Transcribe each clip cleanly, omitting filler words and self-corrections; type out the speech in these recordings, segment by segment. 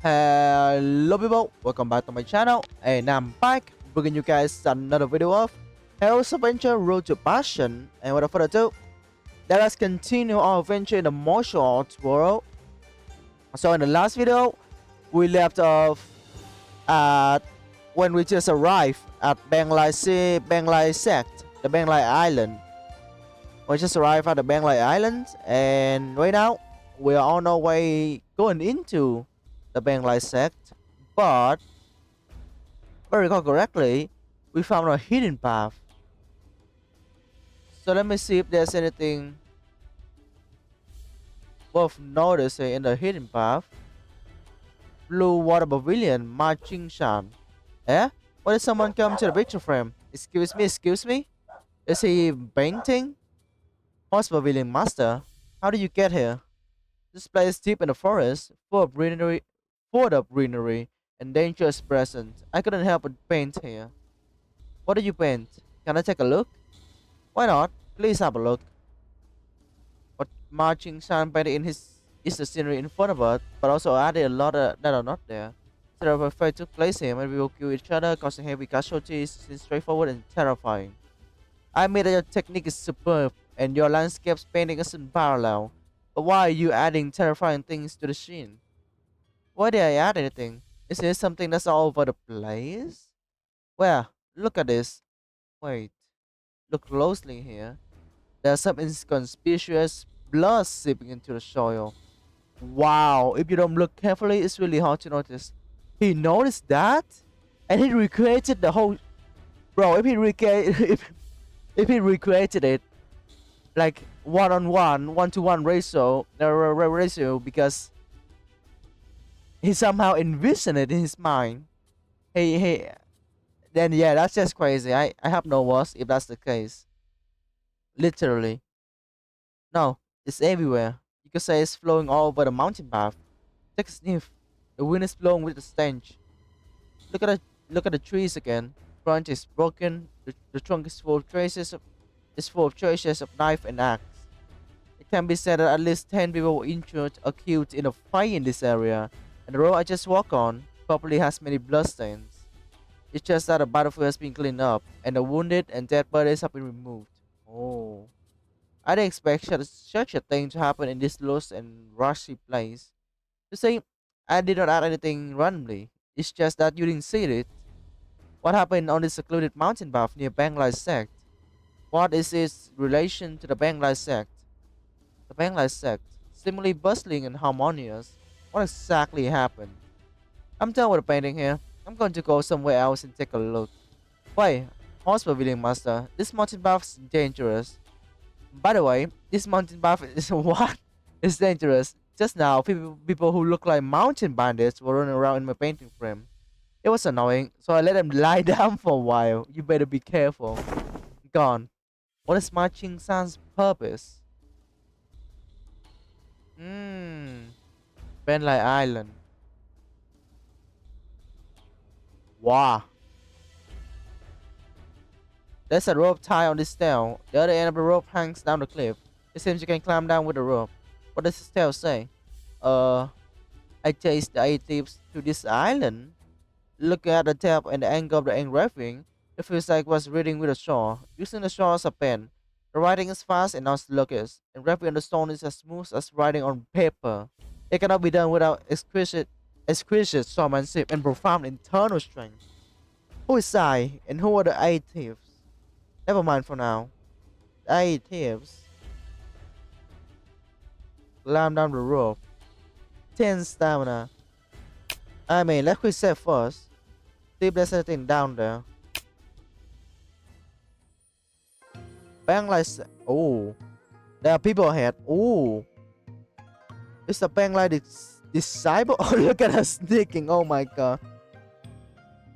Hello people, welcome back to my channel and I'm back bringing you guys another video of Hell's Adventure Road to Passion. And without further ado, let us continue our adventure in the martial arts world. So in the last video, we left off at when we just arrived at Penglai sect, the Penglai Island. We just arrived at the Penglai Island and right now we are on our way going into the Penglai sect, but if I recall correctly, we found a hidden path. So let me see if there's anything worth noticing in the hidden path. Blue Water Pavilion, Marching Shan. Eh? Why did someone come to the picture frame? Excuse me? Is he painting? Horse Pavilion Master, how did you get here? This place is deep in the forest, full of greenery and dangerous presence. I couldn't help but paint here. What did you paint? Can I take a look? Why not? Please have a look. What Marching Sun painted in his is the scenery in front of us, but also added a lot that are not there. Several fight took place here, and we will kill each other, causing heavy casualties. It's straightforward and terrifying. I admit that your technique is superb, and your landscapes painting is unparalleled. But why are you adding terrifying things to the scene? Why did I add anything? Is there something that's all over the place? Well, look at this. Wait, look closely here. There's some inconspicuous blood seeping into the soil. Wow, if you don't look carefully, it's really hard to notice. He noticed that? And he recreated the whole... Bro, if he if he recreated it, like one-to-one ratio, because he somehow envisioned it in his mind. Then yeah, that's just crazy. I have no words if that's the case. Literally. No, it's everywhere. You could say it's flowing all over the mountain path. Take a sniff. The wind is blowing with the stench. Look at the trees again. Branch is broken. The trunk is full of traces of knife and axe. It can be said that at least 10 people were injured or killed in a fire in this area, and the road I just walked on probably has many bloodstains. It's just that the battlefield has been cleaned up, and the wounded and dead bodies have been removed. Oh. I didn't expect such a thing to happen in this lost and rushy place. You see, I did not add anything randomly. It's just that you didn't see it. What happened on this secluded mountain path near Penglai sect? What is its relation to the Penglai sect? The Penglai sect, seemingly bustling and harmonious. What exactly happened? I'm done with the painting here. I'm going to go somewhere else and take a look. Wait, Horse Pavilion Master, this mountain path is dangerous. By the way, this mountain path is what? It's dangerous. Just now, people who look like mountain bandits were running around in my painting frame. It was annoying, so I let them lie down for a while. You better be careful. Gone. What is Marching Sun's purpose? Penglai Island. Wow. There's a rope tied on this tail. The other end of the rope hangs down the cliff. It seems you can climb down with the rope. What does this tail say? I chased the 8 thieves to this island. Looking at the tail and the angle of the engraving, it feels like it was reading with a saw. Using the saw as a pen. The writing is fast and non-sluggish. Engraving on the stone is as smooth as writing on paper. It cannot be done without exquisite swordmanship and profound internal strength. Who is I, and who are the 8 thieves? Never mind for now. The 8 thieves climb down the rope. 10 stamina. I mean, let's quick save first. See if there's anything down there. Penglai. Oh, there are people ahead. Oh, it's the Penglai disciple. Oh, look at us sneaking. Oh my god.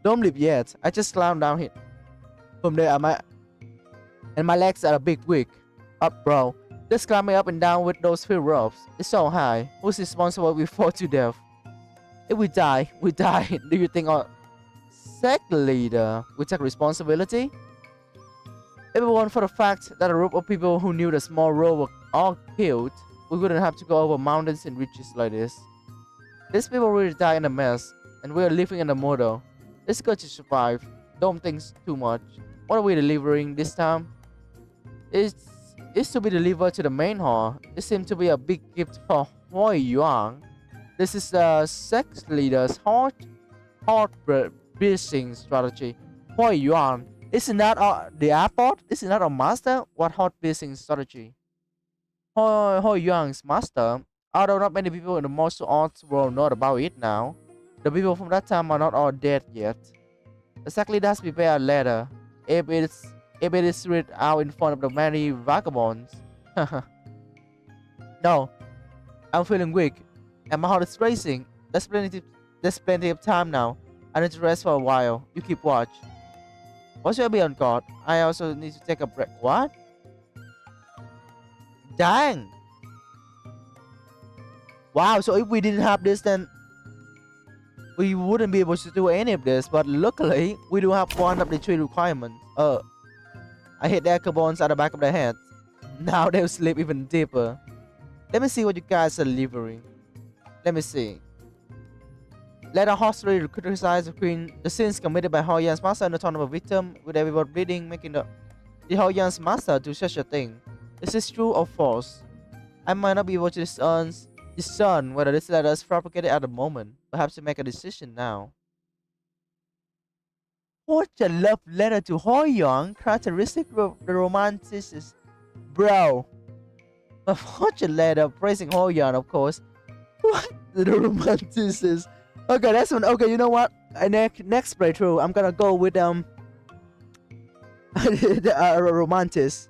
Don't leave yet. I just climbed down here. From there, my legs are a bit weak. Up, bro. Just climbing up and down with those few ropes. It's so high. Who's responsible if we fall to death? If we die, we die. Do you think our sect leader will take responsibility? If it weren't for the fact that a group of people who knew the small road were all killed, we wouldn't have to go over mountains and ridges like this. These people really die in a mess, and we are living in a motto. Let's go to survive. Don't think too much. What are we delivering this time? It's, it's to be delivered to the main hall. It seems to be a big gift for Hoi Yuan. This is the sex leader's heart piercing strategy. Hoi Yuan. Isn't that the airport? Isn't that a master? What heart piercing strategy? Hoi Yuan's master. Although not many people in the martial arts world know about it now, the people from that time are not all dead yet. Exactly, that's prepare a letter. If it's if it is read out in front of the many vagabonds. No, I'm feeling weak, and my heart is racing. There's plenty of time now. I need to rest for a while. You keep watch. What should I be on guard? I also need to take a break. What? Dang! Wow. So if we didn't have this, then we wouldn't be able to do any of this. But luckily, we do have one of the three requirements. I hit their bones at the back of their heads. Now they'll sleep even deeper. Let me see what you guys are delivering. Let me see. Let a hostile criticize the sins committed by Hao Yan's master in the tone of a victim, with everyone bleeding, making the Hao Yan's master do such a thing. Is this true or false? I might not be able to discern whether this letter is propagated at the moment. Perhaps to make a decision now. What a love letter to Hao Yang, characteristic of the romanticist. Bro. What a letter praising Hao Yang, of course. What the romanticist? Okay, that's one. Okay, you know what? Next playthrough, I'm gonna go with the romanticist.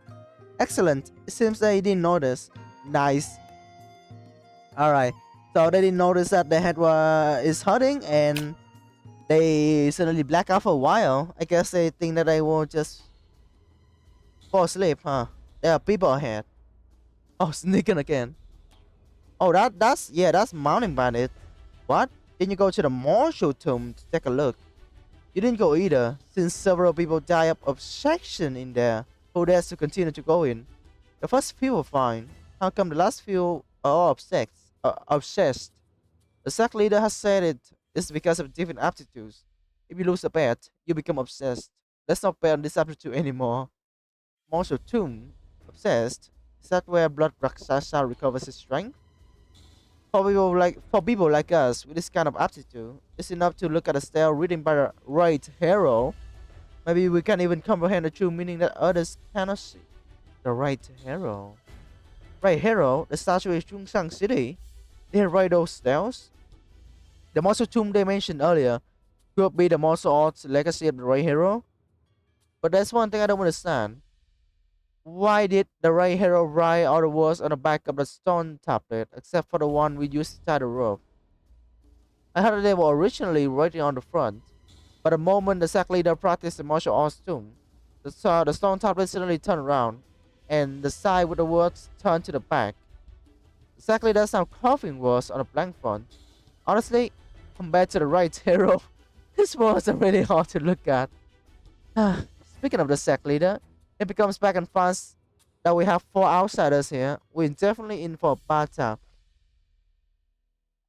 Excellent. It seems that he didn't notice. Nice. All right. So they didn't notice that the head is hurting, and they suddenly black out for a while. I guess they think that they will just fall asleep, huh? There are people ahead. Oh, sneaking again. Oh, that's Mountain Bandit. What? Didn't you go to the Marshall tomb to take a look? You didn't go either, since several people died of obsession in there. Who dares to continue to go in? The first few were fine. How come the last few are all obsessed? The sect leader has said it's because of different aptitudes. If you lose a bet, you become obsessed. Let's not bet on this aptitude anymore. Marshall tomb, obsessed. Is that where Blood Rakshasa recovers his strength? For people like us with this kind of aptitude, it's enough to look at a style written by the right hero. Maybe we can even comprehend the true meaning that others cannot see. The right hero. Right hero, the statue in Chungshang City. They write those styles. The martial tomb they mentioned earlier could be the martial arts legacy of the right hero. But that's one thing I don't understand. Why did the right hero write all the words on the back of the stone tablet except for the one we used to tie the rope? I heard that they were originally writing on the front, but the moment the sack leader practiced the martial arts tomb, the stone tablet suddenly turned around, and the side with the words turned to the back. The sack leader sound coughing words on the blank front. Honestly, compared to the right hero, this words are really hard to look at. Speaking of the sack leader, it becomes back and fast that we have four outsiders here. We're definitely in for a bad time.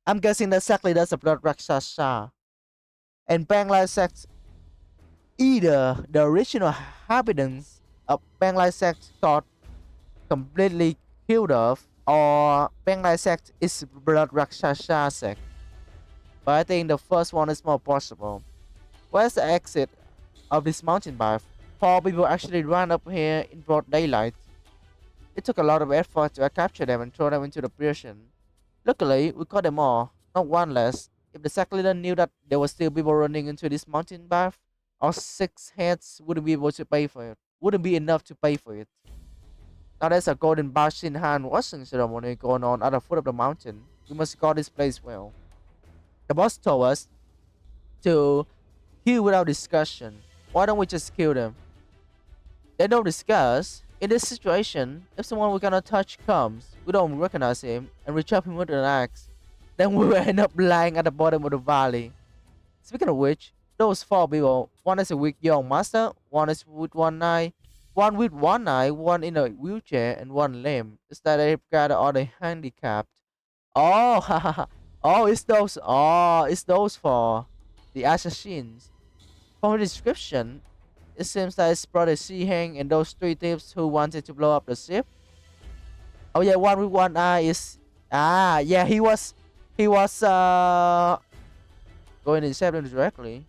I'm guessing that sack leader is a blood Rakshasa. And Penglai sect, either the original inhabitants of Penglai sect got completely killed off, or Penglai sect is blood Rakshasa sect. But I think the first one is more possible. Where's the exit of this mountain path? Four people actually ran up here in broad daylight. It took a lot of effort to capture them and throw them into the prison. Luckily, we caught them all, not one less. If the sack leader knew that there were still people running into this mountain path, our six heads wouldn't be able to pay for it. Wouldn't be enough to pay for it. Now there's a golden badge in hand washing ceremony going on at the foot of the mountain. We must guard this place well. The boss told us to kill without discussion. Why don't we just kill them? They don't discuss. In this situation, if someone we cannot touch comes, we don't recognize him, and we chop him with an axe, then we will end up lying at the bottom of the valley. Speaking of which, those four people, one is a weak young master, one is with one eye, one in a wheelchair, and one lame. Is that they got all the handicapped? Oh, Oh, it's those. Oh, it's those for the assassins. From the description, it seems that it's brother Hang and those three thieves who wanted to blow up the ship. Oh yeah, one with one eye is. Ah, yeah, he was going to stab them directly.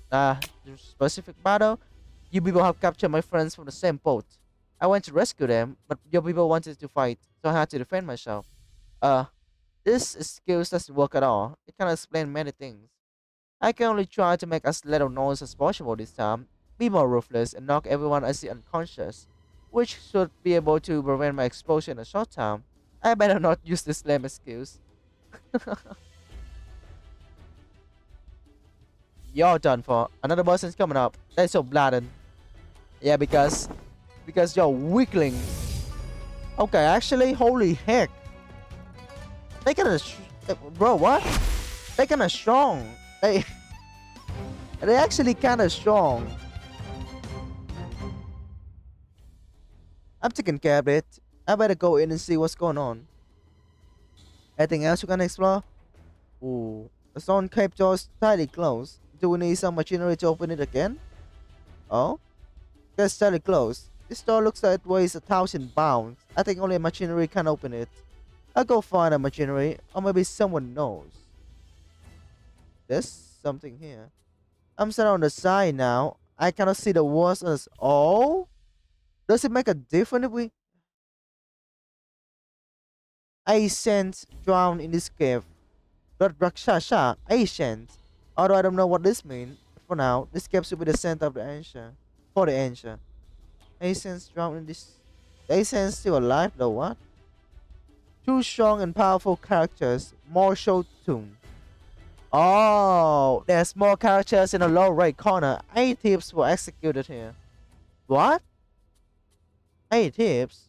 The specific battle. You people have captured my friends from the same boat. I went to rescue them, but your people wanted to fight, so I had to defend myself. Uh, this excuse doesn't work at all. It can explain many things. I can only try to make as little noise as possible this time, be more ruthless, and knock everyone I see unconscious, which should be able to prevent my explosion in a short time. I better not use this lame excuse. You're done for. Another boss is coming up. That's so blatant. Yeah, because you're weakling. Okay, actually, holy heck. They kinda bro, what? They kinda strong. They actually kinda strong. I'm taking care of it. I better go in and see what's going on. Anything else you can explore? Ooh, the stone cave door is tightly closed. Do we need some machinery to open it again? Oh, it's tightly closed. This door looks like it weighs 1,000 pounds. I think only machinery can open it. I'll go find a machinery, or maybe someone knows. There's something here. I'm sat on the side now. I cannot see the walls as all. Does it make a difference if we ancient drown in this cave? Blood Rakshasa, ancient. Although I don't know what this means. For now, this cave should be the center of the ancient. For the ancient. Ancients drown in this. The ancient's still alive though, what? Two strong and powerful characters. More show tune. Oh, there's more characters in the lower right corner. 8 tips were executed here. What? 8 tips?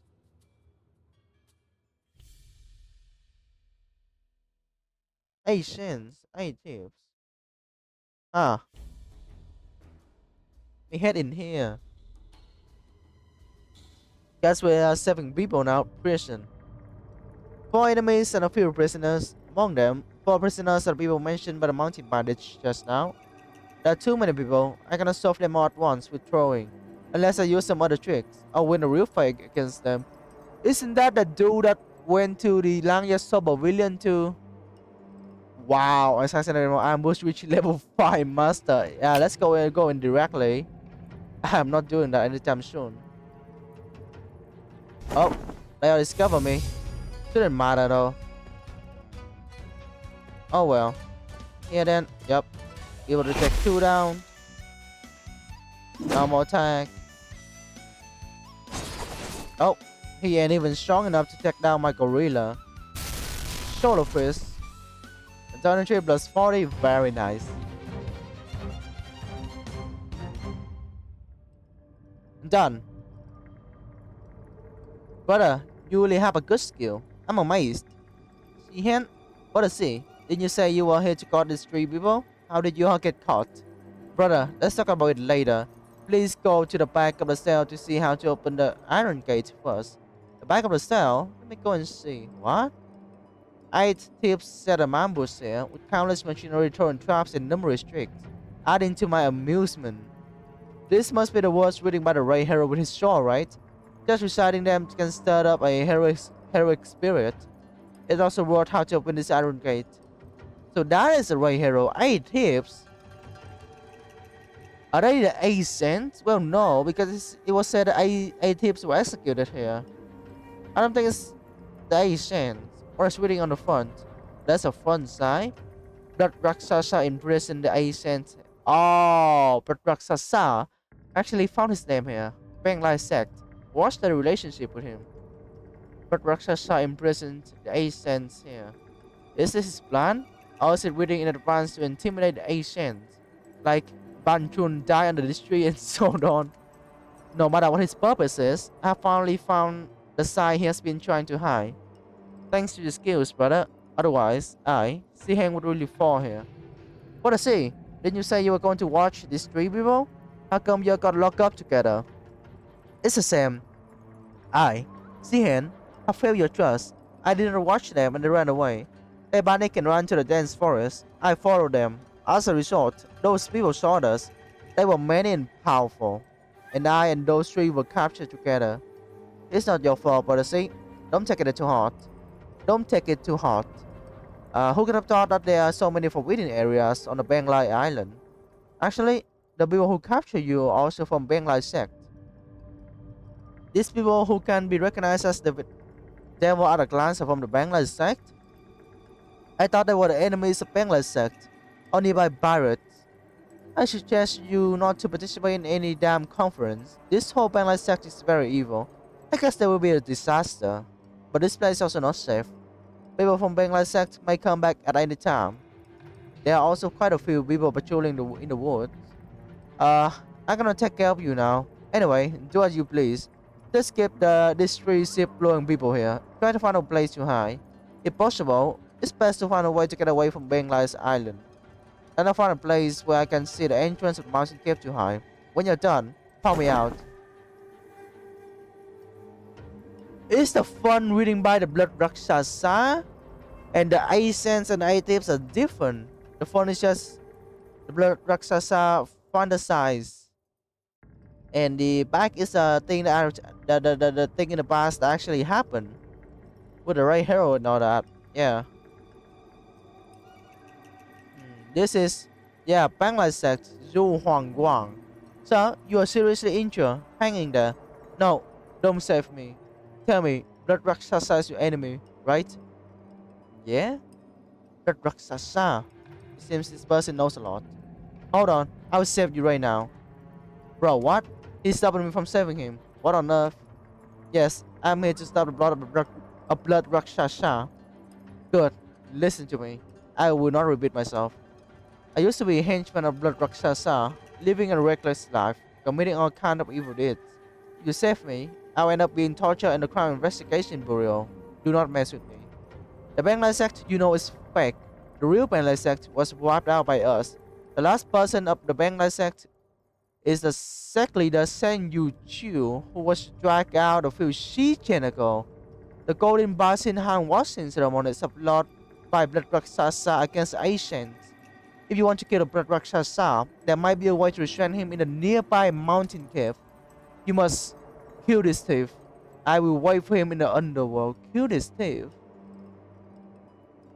Eight shins, 8 tips. Ah, we head in here. Guess we are 7 people now. Prison. 4 enemies and a few prisoners. Among them, 4 prisoners are people mentioned by the mountain bandits just now. There are too many people. I cannot solve them all at once with throwing. Unless I use some other tricks. I'll win a real fight against them. Isn't that the dude that went to the Langya Sober Villain too? Wow, assassinate ambush reach level 5 master. Yeah, let's go in directly. I'm not doing that anytime soon. Oh, they'll discover me. Shouldn't matter though. Oh well. Yeah then, yep. Able to take 2 down. Normal attack. Oh, he ain't even strong enough to take down my gorilla. Shoulder fist. Intelligence plus 40, very nice. Done. Brother, you really have a good skill. I'm amazed. Shihan, what is he? Didn't you say you were here to guard these 3 people? How did you all get caught? Brother, let's talk about it later. Please go to the back of the cell to see how to open the iron gate first. The back of the cell? Let me go and see. What? 8 tips set an ambush here, with countless machinery throwing traps and numerous tricks, adding to my amusement. This must be the words written by the right hero with his sword, right? Just reciting them can stir up a heroic spirit. It also wrote how to open this iron gate. So that is the right hero. 8 tips? Are they the 8 cents? Well, no, because it was said that 8 tips were executed here. I don't think it's the 8 cents. Or it's reading on the front. That's a front side. Blood Rakshasa imprisoned the 8 cents. Oh, Blood Rakshasa actually found his name here. Penglai sect. What's the relationship with him? Blood Rakshasa imprisoned the 8 cents here. Is this his plan? Or is it reading in advance to intimidate the 8 cents? Like Banchun died under this tree and so on. No matter what his purpose is, I have finally found the side he has been trying to hide. Thanks to your skills, brother. Otherwise, Siheng would really fall here. What I say? Didn't you say you were going to watch these 3 people? How come you got locked up together? It's the same. Siheng, I failed your trust. I didn't watch them and they ran away. They panic and run to the dense forest. I followed them. As a result, those people shot us. They were many and powerful, and I and those three were captured together. It's not your fault, but see, don't take it too hard. Don't take it too hard. Who could have thought that there are so many forbidden areas on the Penglai island? Actually, the people who capture you are also from Penglai sect. These people who can be recognized as the devil at a glance are from the Penglai sect. I thought they were the enemies of Penglai sect, only by pirates. I suggest you not to participate in any damn conference. This whole Penglai sect is very evil. I guess there will be a disaster. But this place is also not safe. People from Penglai sect may come back at any time. There are also quite a few people patrolling in the woods. Uh, I'm gonna take care of you now. Anyway, do as you please. Just keep these three ship-blowing people here. Try to find a place to hide. If possible, it's best to find a way to get away from Penglai's island. And I'll find a place where I can see the entrance of the mountain cave to hide. When you're done, call me out. It's the fun reading by the Blood Rakshasa, and the accents and adjectives are different. The fun is just the Blood Rakshasa fantasize, and the back is a thing that the thing in the past that actually happened with the right hero and all that. Yeah. This is, yeah, Penglai sect, Zhu Huang Guang. Sir, you are seriously injured, hanging there. No, don't save me. Tell me, Blood Rakshasa is your enemy, right? Yeah? Blood Rakshasa. It seems this person knows a lot. Hold on, I'll save you right now. Bro, what? He's stopping me from saving him. What on earth? Yes, I'm here to stop the blood of Blood Rakshasa. Good. Listen to me. I will not repeat myself. I used to be a henchman of Blood Rakshasa, living a reckless life, committing all kind of evil deeds. If you save me, I'll end up being tortured in the Crime Investigation Bureau. Do not mess with me. The Penglai sect you know is fake. The real Penglai sect was wiped out by us. The last person of the Penglai sect is the sect leader Sen Yu Chu, who was dragged out a few years ago. The Golden Basin hand washing ceremony is outlawed by Blood Rakshasa against Asians. If you want to kill the Blood Rakshasa, there might be a way to restrain him in a nearby mountain cave. You must kill this thief. I will wait for him in the underworld. Kill this thief.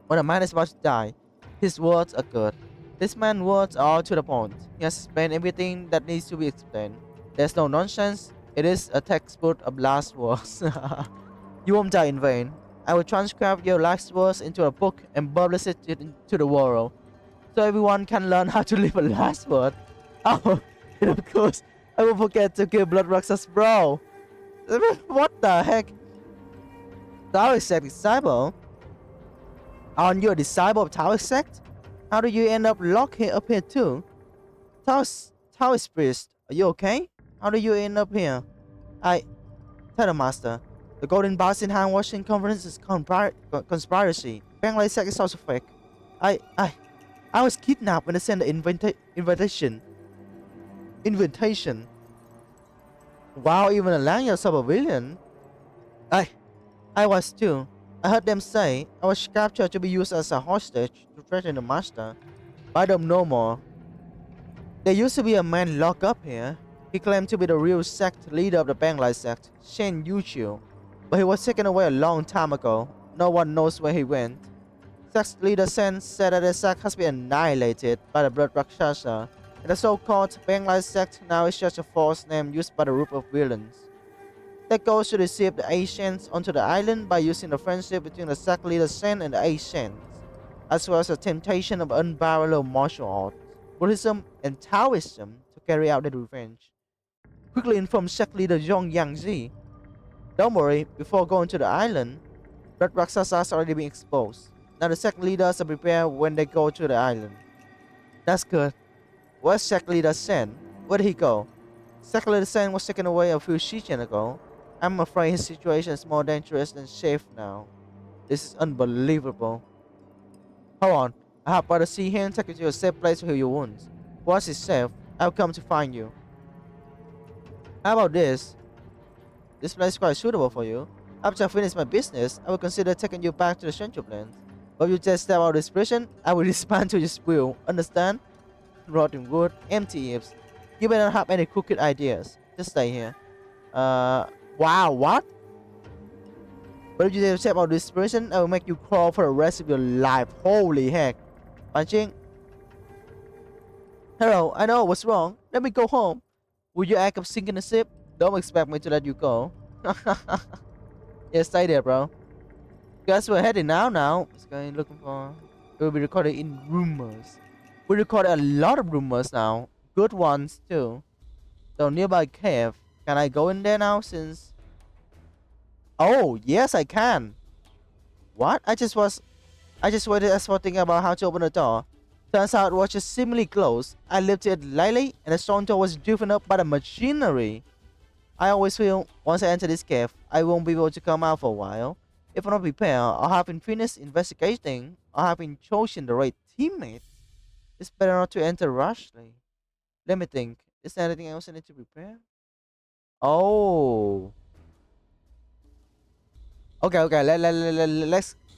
When a man is about to die, his words are good. This man's words are to the point. He has explained everything that needs to be explained. There's no nonsense. It is a textbook of last words. You won't die in vain. I will transcribe your last words into a book and publish it into the world, so everyone can learn how to live a last word. Oh, and of course, I will forget to kill Blood Rakshas, bro. What the heck? Taoist sect disciple? Aren't you a disciple of Taoist sect? How do you end up locked up here too? Taoist priest, are you okay? How do you end up here? Tell the master. The Golden Basin hand washing conference is conspiracy. Penglai sect is also fake. I was kidnapped when they sent the invitation. Invitation. Wow, even a lanyard of a villain. I was too. I heard them say I was captured to be used as a hostage to threaten the master. But I don't know more. There used to be a man locked up here. He claimed to be the real sect leader of the Penglai sect, Shen Yuqiu. But he was taken away a long time ago. No one knows where he went. Sect leader Sen said that the sect has been annihilated by the Blood Rakshasa, and the so-called Penglai sect now is just a false name used by the group of villains. That goes to deceive the Asians onto the island by using the friendship between the sect leader Sen and the Asians, as well as the temptation of unparalleled martial arts, Buddhism, and Taoism to carry out their revenge. Quickly inform sect leader Zhong Yangzi. Don't worry, before going to the island, Blood Rakshasa has already been exposed. Now the sect leaders are prepared when they go to the island. That's good. Where's sect leader Sen? Where did he go? Sect leader Sen was taken away a few years ago. I'm afraid his situation is more dangerous than safe now. This is unbelievable. Hold on. I have better see him and take you to a safe place to heal your wounds. Once he's safe, I'll come to find you. How about this? This place is quite suitable for you. After I finish my business, I will consider taking you back to the Central Plains. But you just step out of this prison, I will respond to your spiel. Understand? Rotting wood, empty eaves. You better not have any crooked ideas. Just stay here. Uh, wow, what? But if you just step out of this prison, I will make you crawl for the rest of your life. Holy heck. Punching. Hello, I know what's wrong. Let me go home. Will you act of sinking the ship? Don't expect me to let you go. Yeah, stay there, bro. Guys, we're heading now. This guy looking for. It will be recorded in rumors. We recorded a lot of rumors now. Good ones too. So nearby cave. Can I go in there now since? Oh yes, I can. What? I just waited as for thinking about how to open the door. Turns out it was just seemingly closed. I lifted it lightly, and the stone door was driven up by the machinery. I always feel once I enter this cave, I won't be able to come out for a while. If I'm not prepared, or having finished investigating, or having chosen the right teammate, it's better not to enter rashly. Let me think. Is there anything else I need to prepare? Oh. Okay.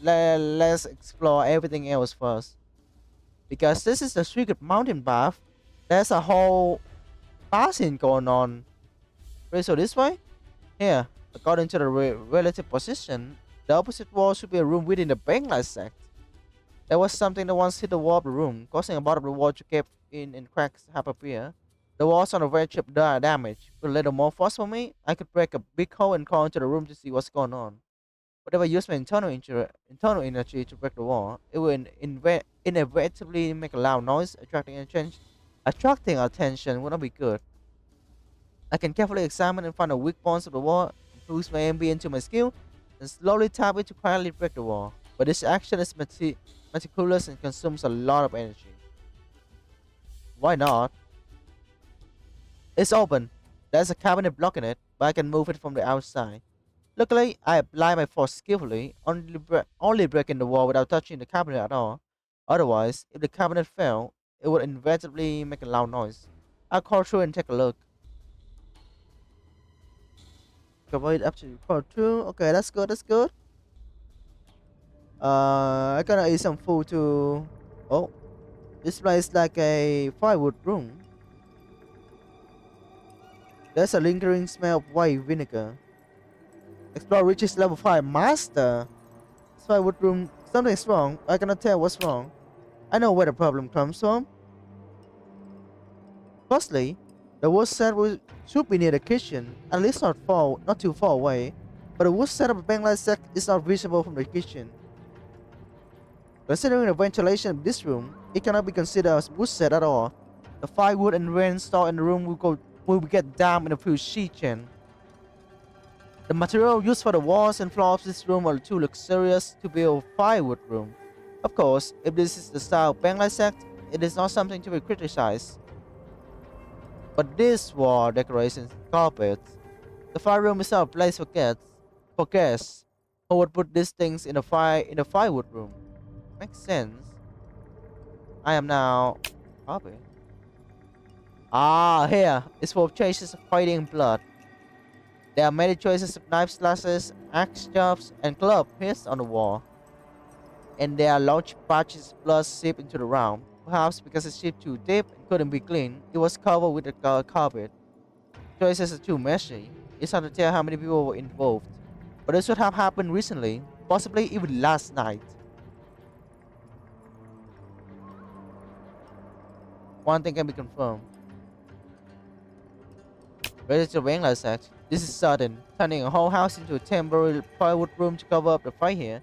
Let's explore everything else first. Because this is the secret mountain path. There's a whole passing going on. Wait, so this way? Here, according to the relative position, the opposite wall should be a room within the Penglai sect. There was something that once hit the wall of the room, causing a part of the wall to cave in and cracks have appear. The walls on the very chip damage. With a little more force for me, I could break a big hole and crawl into the room to see what's going on. Whatever I use my internal energy to break the wall, it will inevitably make a loud noise, attracting attention would not be good. I can carefully examine and find the weak points of the wall, boost my MB into my skill, and slowly tap it to quietly break the wall. But this action is meticulous and consumes a lot of energy. Why not? It's open. There's a cabinet blocking it, but I can move it from the outside. Luckily, I apply my force skillfully, only breaking the wall without touching the cabinet at all. Otherwise, if the cabinet fell, it would inevitably make a loud noise. I'll crawl through and take a look. Wait up to crawl through. Okay, that's good. That's good. I gotta eat some food too. Oh, this place is like a firewood room. There's a lingering smell of white vinegar. Explore reaches level 5 master. This firewood room, something's wrong. I cannot tell what's wrong. I know where the problem comes from. Firstly, the wood set should be near the kitchen, at least not too far away. But the wood set of the Penglai sect is not visible from the kitchen. Considering the ventilation of this room, it cannot be considered as wood set at all. The firewood and rain stored in the room will get damp in a few sheets. The material used for the walls and floor of this room are too luxurious to be a firewood room. Of course, if this is the style of Penglai sect, it is not something to be criticized. But these wall decorations and carpets, the fire room is not a place for guests. Who would put these things in the firewood room? Makes sense. I am now copy. Ah, here is for traces of fighting blood. There are many choices of knife slashes, axe jobs, and club pierced on the wall. And there are large patches of blood seeped into the round. Perhaps because it seeped too deep and couldn't be cleaned, it was covered with a carpet. Choices are too messy. It's hard to tell how many people were involved. But this should have happened recently, possibly even last night. One thing can be confirmed. Related to Wangla said, this is sudden, turning a whole house into a temporary firewood room to cover up the fire here.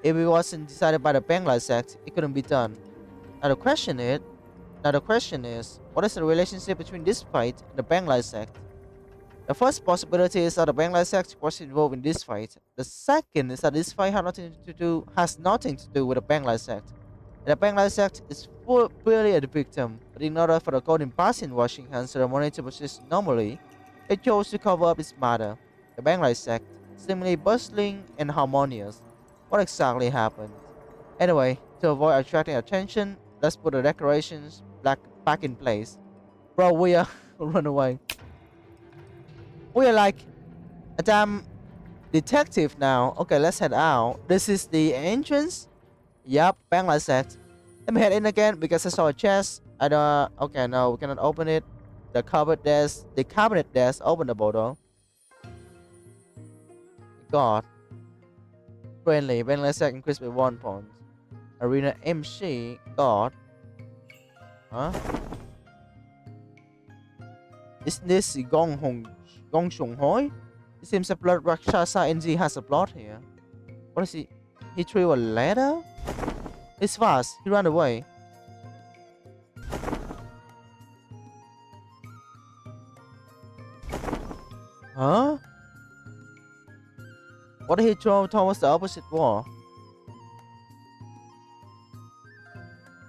If it wasn't decided by the Penglai sect, it couldn't be done. Now the question is, what is the relationship between this fight and the Penglai sect? The first possibility is that the Penglai sect was involved in this fight. The second is that this fight has nothing to do with the Penglai sect. And the Penglai sect is purely a victim, but in order for the golden basin washing hand ceremony to persist normally, it chose to cover up its matter. The Penglai sect, seemingly bustling and harmonious. What exactly happened? Anyway, to avoid attracting attention, let's put the decorations back in place. Bro, we are run away. We are like a damn detective now. Okay, let's head out. This is the entrance. Yup, Penglai said. Let me head in again because I saw a chest. I don't. Okay, no, we cannot open it. The cabinet desk openable though. God, friendly. Penglai said increased by 1 point. Arena MC. God, huh? Is this Gong Shung Hoi? It seems a blood Rakshasa NG has a plot here. What is he? He threw a letter? It's fast. He ran away. Huh? What did he throw towards the opposite wall?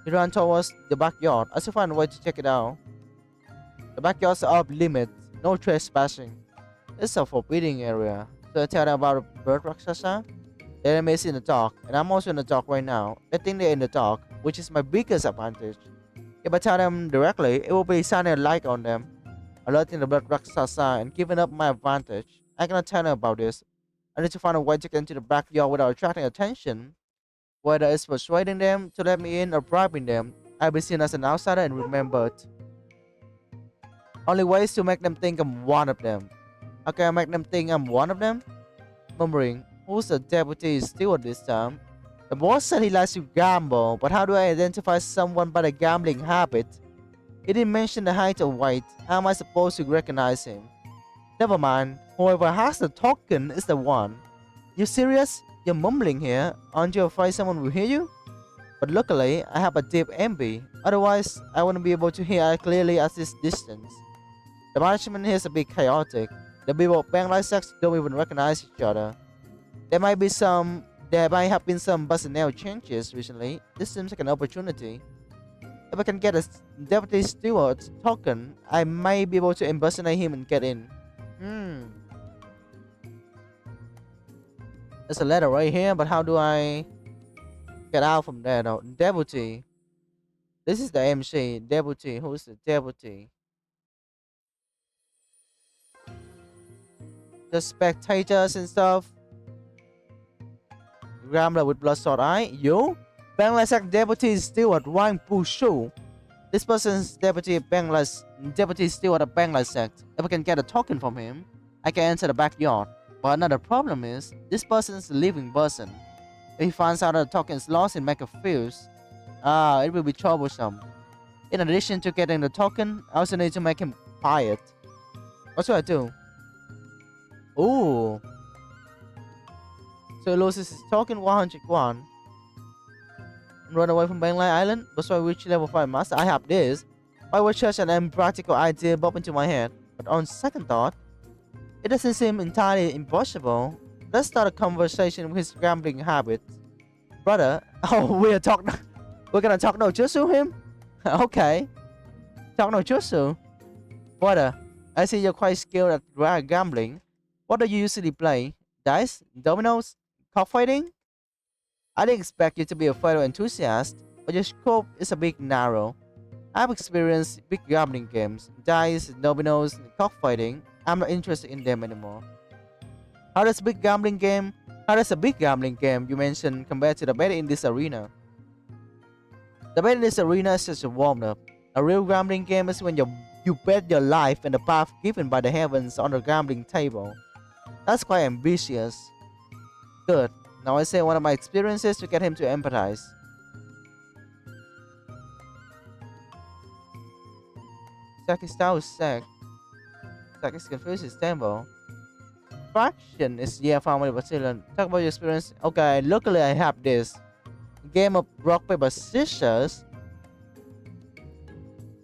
He ran towards the backyard. I should find a way to check it out. The backyard's off limits. No trespassing. It's a forbidding area. So I tell them about a bird Rakshasa? They're amazed in the dark, and I'm also in the dark right now. They think they're in the dark, which is my biggest advantage. If I tell them directly, it will be shining a light on them, alerting the blood Rakshasa and giving up my advantage. I cannot tell them about this. I need to find a way to get into the backyard without attracting attention. Whether it's persuading them to let me in or bribing them, I'll be seen as an outsider and remembered. Only ways to make them think I'm one of them. Okay, I make them think I'm one of them? Murmuring, who's the deputy steward this time? The boss said he likes to gamble, but how do I identify someone by the gambling habit? He didn't mention the height or weight. How am I supposed to recognize him? Never mind. Whoever has the token is the one. You serious? You're mumbling here. Aren't you afraid someone will hear you? But luckily, I have a deep envy. Otherwise, I wouldn't be able to hear clearly at this distance. The management here is a bit chaotic. The people of Penglai sex don't even recognize each other. There might have been some personnel changes recently. This seems like an opportunity. If I can get a deputy steward's token, I may be able to impersonate him and get in. There's a letter right here, but how do I get out from there though? Deputy. This is the MC. Deputy. Who's the deputy? The spectators and stuff. Gambler with bloodshot eye. You? Bangladesh deputy steward Wang Pushu. This person's deputy steward of Bangladesh. If I can get a token from him, I can enter the backyard. But another problem is, this person is a living person. If he finds out that the token is lost in make a fuse, it will be troublesome. In addition to getting the token, I also need to make him quiet. What should I do? Ooh. So he loses his token 101 and run away from Penglai Island. Before I reach level 5 master, I have this. Why would such an impractical idea pop into my head? But on second thought, it doesn't seem entirely impossible. Let's start a conversation with his gambling habits. Brother, we're gonna talk no jutsu him? Okay. Talk no jutsu. Brother, I see you're quite skilled at gambling. What do you usually play? Dice? Dominoes? Cockfighting? I didn't expect you to be a fellow enthusiast, but your scope is a bit narrow. I've experienced big gambling games, dice, dominoes, and cockfighting. I'm not interested in them anymore. How does a big gambling game you mentioned compare to the bet in this arena? The bet in this arena is just a warm-up. A real gambling game is when you bet your life and the path given by the heavens on the gambling table. That's quite ambitious. Good. Now I say one of my experiences to get him to empathize. Zack is style is Zack. Zack is confused his tempo. Fraction is family Brazilian. Talk about your experience. Okay, luckily I have this. Game of rock, paper, scissors.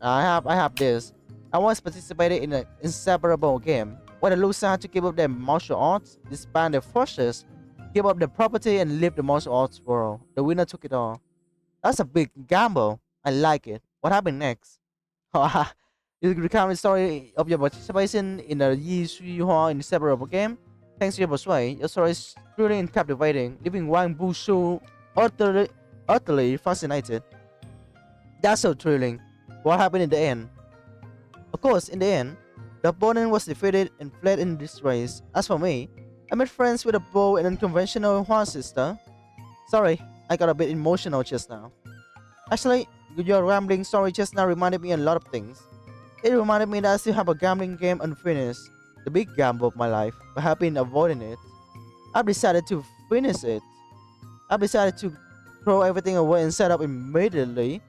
I have this. I once participated in an inseparable game where the loser had to give up their martial arts, disband their forces, give up their property, and leave the martial arts world. The winner took it all. That's a big gamble. I like it. What happened next? You recount the story of your participation in the Yi Shui Hua inseparable game. Thanks to your persuade, your story is truly captivating, leaving Wang Bushu utterly fascinated. That's so thrilling. What happened in the end? Of course, in the end, the opponent was defeated and fled in disgrace. As for me, I made friends with a bold and unconventional Huan sister. Sorry, I got a bit emotional just now. Actually, your rambling story just now reminded me a lot of things. It reminded me that I still have a gambling game unfinished. The big gamble of my life, but I have been avoiding it. I've decided to finish it. I've decided to throw everything away and set up immediately.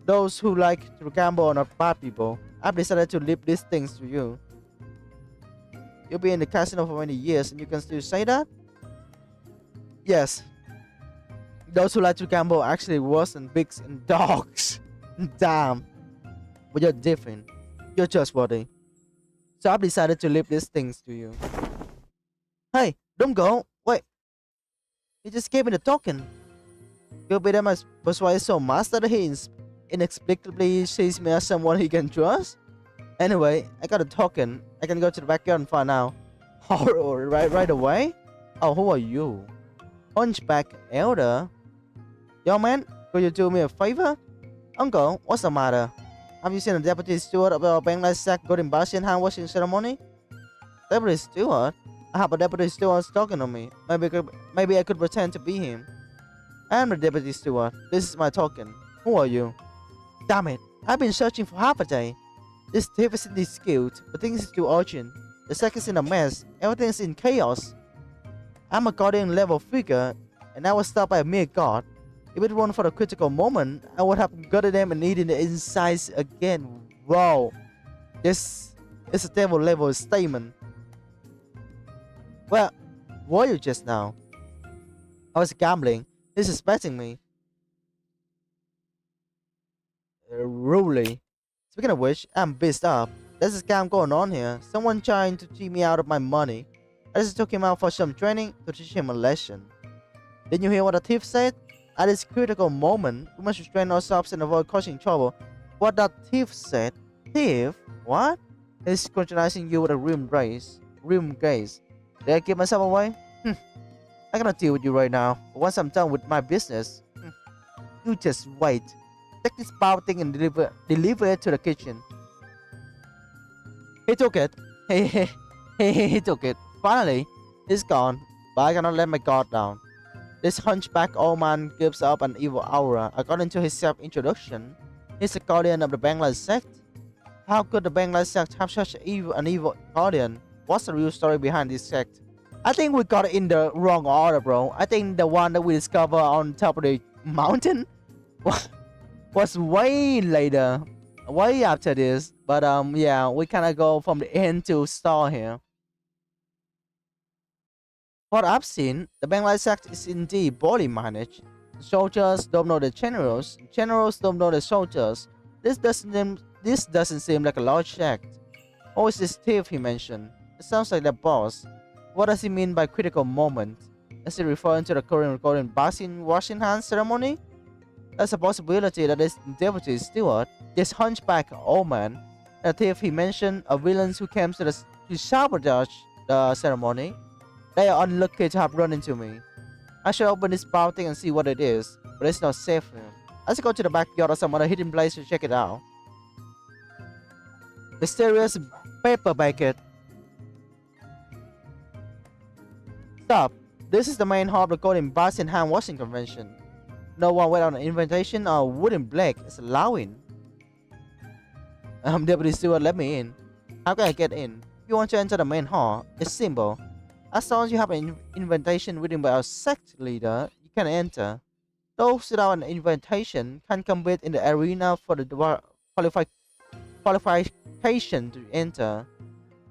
Those who like to gamble are not bad people. I've decided to leave these things to you. You'll be in the casino for many years and you can still say that? Yes. Those who like to gamble are actually worse than pigs and dogs. Damn. But you're different. You're trustworthy. So I've decided to leave these things to you. Hey, don't go. Wait. He just gave me the token. You'll be that my persuade so much that he inexplicably sees me as someone he can trust? Anyway, I got a token. I can go to the backyard and find out. Oh, right away? Oh, who are you? Hunchback Elder? Young man, could you do me a favor? Uncle, what's the matter? Have you seen the deputy steward of the Penglai sack got embarrassed in hand washing ceremony? Deputy steward? I have a deputy steward talking to me. Maybe I could pretend to be him. I am the deputy steward. This is my token. Who are you? Damn it! I've been searching for half a day. This thief is in dispute, but things is too urgent. The sack is in a mess. Everything is in chaos. I'm a guardian level figure, and I was stopped by a mere god. If it weren't for the critical moment, I would have gutted them and eaten the insides again. Wow. This is a devil level statement. Well, were you just now? I was gambling. He's suspecting me. Really. Speaking of which, I'm pissed up. There's a scam going on here. Someone trying to cheat me out of my money. I just took him out for some training to teach him a lesson. Didn't you hear what the thief said? At this critical moment, we must restrain ourselves and avoid causing trouble. What that thief said? Thief? What? He's scrutinizing you with a rim gaze. Did I give myself away? I cannot deal with you right now. But once I'm done with my business, you just wait. Take this power thing and deliver it to the kitchen. He took it. He took it. Finally, he's gone. But I cannot let my guard down. This hunchback old man gives up an evil aura. According to his self-introduction, he's the guardian of the Penglai sect. How could the Penglai sect have such an evil guardian? What's the real story behind this sect? I think we got it in the wrong order, bro. I think the one that we discovered on top of the mountain was way later, way after this. But yeah, we kind of go from the end to start here. What I've seen, the Penglai sect is indeed poorly managed. The soldiers don't know the generals. Generals don't know the soldiers. This doesn't seem like a large sect. Or is this thief he mentioned? It sounds like the boss. What does he mean by critical moment? Is he referring to the current recording washing hands ceremony? There's a possibility that this deputy steward, this hunchback old man, the thief he mentioned, are villains who came to sabotage the ceremony. They are unlucky to have run into me. I should open this bow thing and see what it is, but it's not safe here. Let's go to the backyard or some other hidden place to check it out. Mysterious paper bucket. Stop. This is the main hall of the Golden Bath and Hand Washing Convention. No one without an invitation or wooden black is allowing. Deputy steward, let me in. How can I get in? If you want to enter the main hall, it's simple. As long as you have an invitation written by our sect leader, you can enter. Those without an invitation can compete in the arena for the qualification to enter.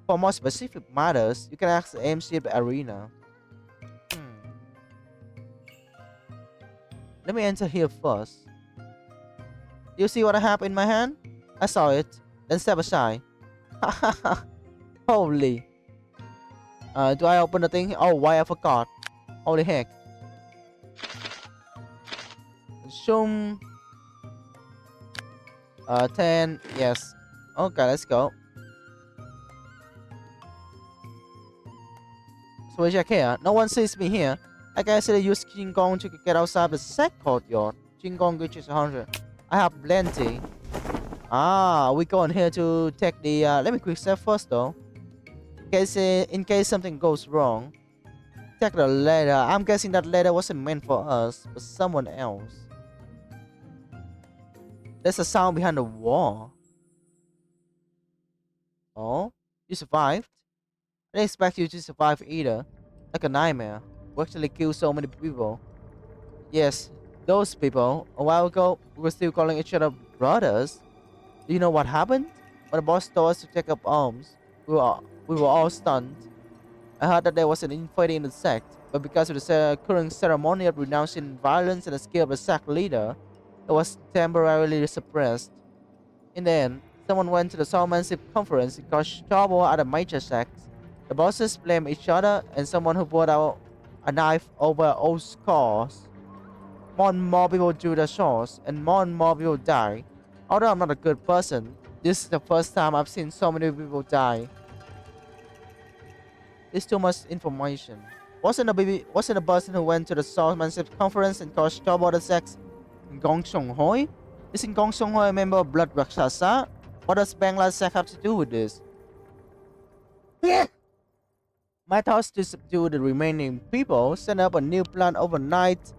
For more specific matters, you can ask the MC of the arena. Let me enter here first. Do you see what I have in my hand? I saw it. Then step aside. Holy. Do I open the thing? Oh, why I forgot. Holy heck. Zoom. 10. Yes. Okay, let's go. So we check here. No one sees me here. I guess I use King Kong to get outside the sect courtyard. King Kong which is 100. I have plenty. Ah, we go in here to take the let me quick save first though. In case something goes wrong. Check the letter. I'm guessing that letter wasn't meant for us, but someone else. There's a sound behind the wall. Oh, you survived? I didn't expect you to survive either. Like a nightmare. We actually killed so many people. Yes, those people. A while ago, we were still calling each other brothers. Do you know what happened? When the boss told us to take up arms, we were all stunned. I heard that there was an infighting in the sect, but because of the current ceremony of renouncing violence and the skill of the sect leader, it was temporarily suppressed. In the end, someone went to the Soulmanship conference and caused trouble at a major sect. The bosses blamed each other, and someone who brought out a knife over old scars. More and more people drew their swords, and more people died. Although I'm not a good person, this is the first time I've seen so many people die. It's too much information. Wasn't the person who went to the Swordsmanship conference and caused trouble the sex Gong Song Hoi? Isn't Gong Song Hoi a member of Blood Rakshasa? What does Penglai sect have to do with this? Yeah. My thoughts to subdue the remaining people, set up a new plan overnight,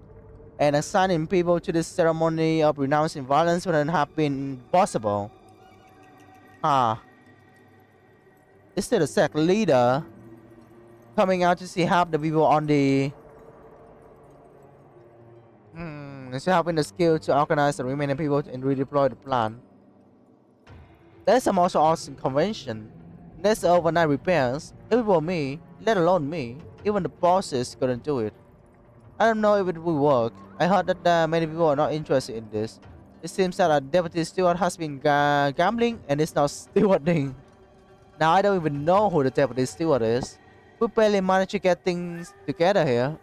and assigning people to this ceremony of renouncing violence wouldn't have been possible. Ah, is it the sect leader coming out to see half the people on the is having the skill to organize the remaining people and redeploy the plan. There's some also awesome convention. There's overnight repairs. If it were me, let alone me, even the bosses couldn't do it. I don't know if it will work. I heard that many people are not interested in this. It seems that a deputy steward has been gambling and is now stewarding. Now I don't even know who the deputy steward is. We barely managed to get things together here,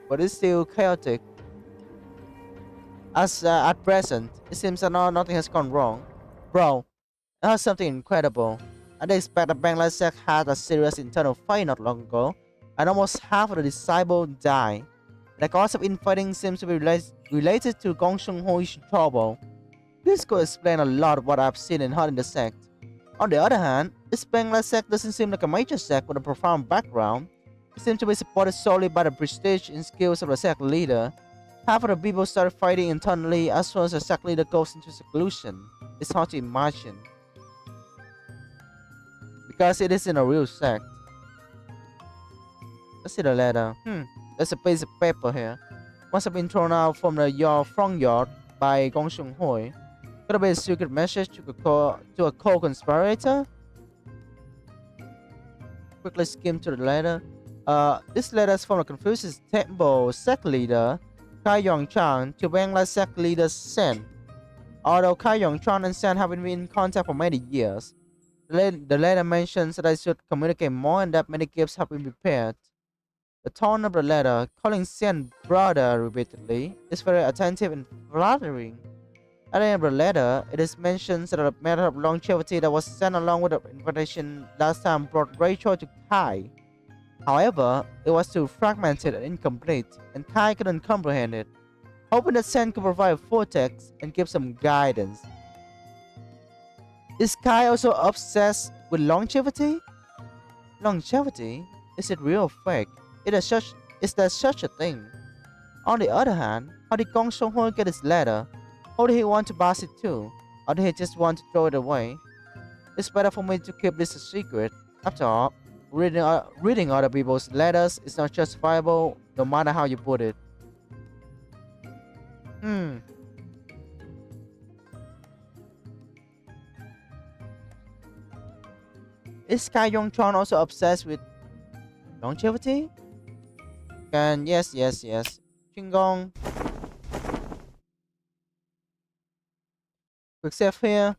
but it's still chaotic. As at present, it seems that nothing has gone wrong. Bro, I heard something incredible. I didn't expect that Penglai sect had a serious internal fight not long ago, and almost half of the disciples died. The cause of infighting seems to be related to Gong Shung Hoi's trouble. This could explain a lot of what I've seen and heard in the sect. On the other hand, this Penglai sect doesn't seem like a major sect with a profound background. It seems to be supported solely by the prestige and skills of the sect leader. Half of the people start fighting internally as soon as the sect leader goes into seclusion. It's hard to imagine. Because it isn't a real sect. Let's see the letter. There's a piece of paper here. Must have been thrown out from the front yard by Gong Shung Hoi. Could have been a secret message to a co-conspirator? Quickly skim to the letter. This letter is from the Confucius Temple sect leader Kai Yong-chan to Penglai sect leader Sen. Although Kai Yong-chan and Sen have been in contact for many years, the letter mentions that I should communicate more and that many gifts have been prepared. The tone of the letter, calling Sen brother repeatedly, is very attentive and flattering. At the end of the letter, it is mentioned that a matter of longevity that was sent along with the invitation last time brought great joy to Kai. However, it was too fragmented and incomplete, and Kai couldn't comprehend it. Hoping that Sen could provide full text and give some guidance. Is Kai also obsessed with longevity? Longevity? Is it real or fake? Is there such a thing? On the other hand, how did Gong Song Hoi get his letter? How did he want to pass it too? Or did he just want to throw it away? It's better for me to keep this a secret. After all, reading other people's letters is not justifiable, no matter how you put it. Is Kai Yong-chan also obsessed with longevity? Yes. Chingong. Quick save here.